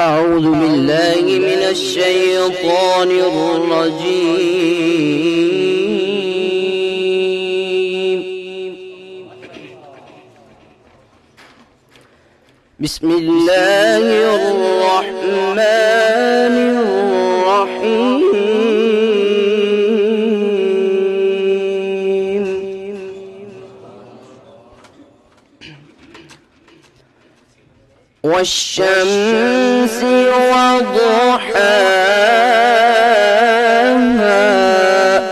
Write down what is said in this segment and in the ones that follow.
أعوذ بالله من الشيطان الرجيم. بسم الله الرحمن الرحيم. والشمس وضحاها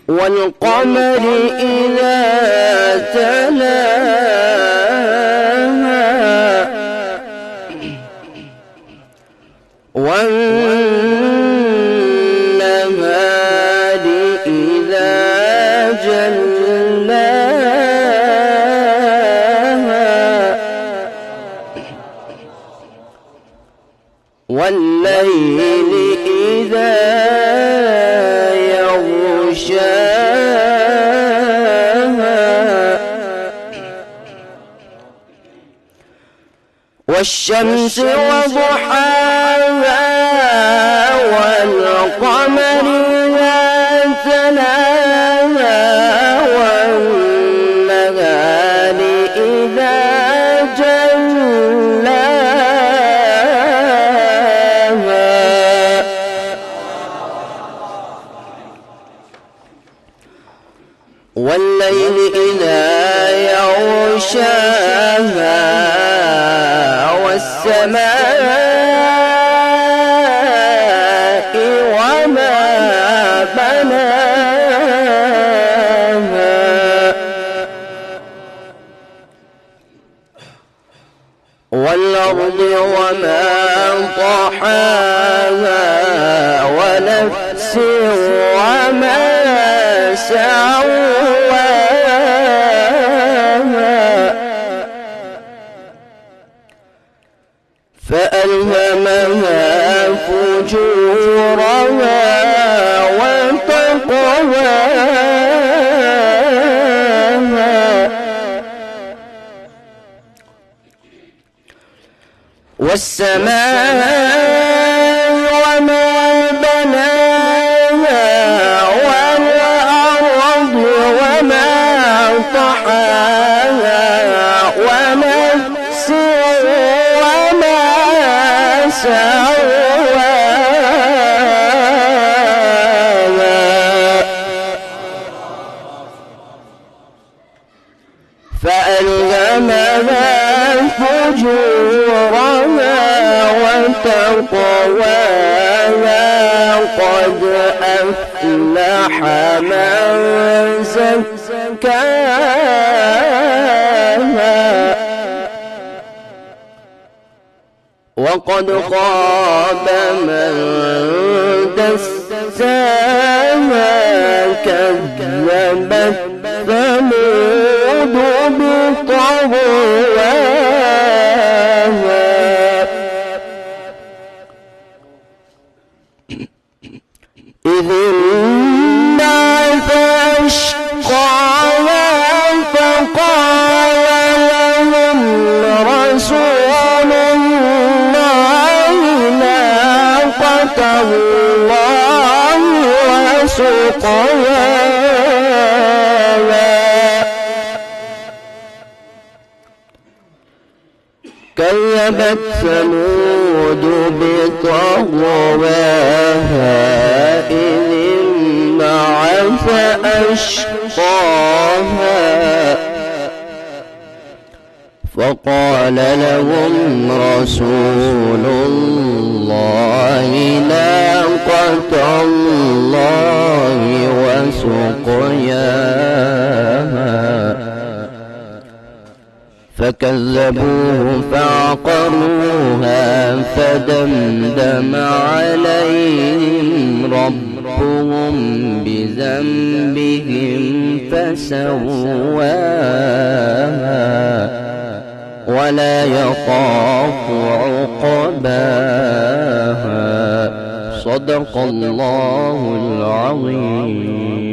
والقمر إذا تلاها والنهار إذا جلاها والليل إذا يغشاها والشمس وضحاها والقمر إذا تلاها والنهار إذا والليل إذا يغشاها والسماء وما بناها والأرض وما طحاها ونفس وما سواها فألهمها فجورها وتقواها والسماء وما بناها والأرض وما طحاها ونفس وما سواها فألهمها فجورها وتقواها قد أفلح من زكاها وقد خاب من دساها كذبت ثمود بطغواها إذ انبعث أشقاها فقال لهم رسول الله ناقة الله وسقياها كذبت ثمود بطغواها إذ انبعث أشقاها فقال لهم رسول الله ناقة الله وسقياها فكذبوه فعقروها فدمدم عليهم ربهم بذنبهم فسواها ولا يخاف عقباها. صدق الله العظيم.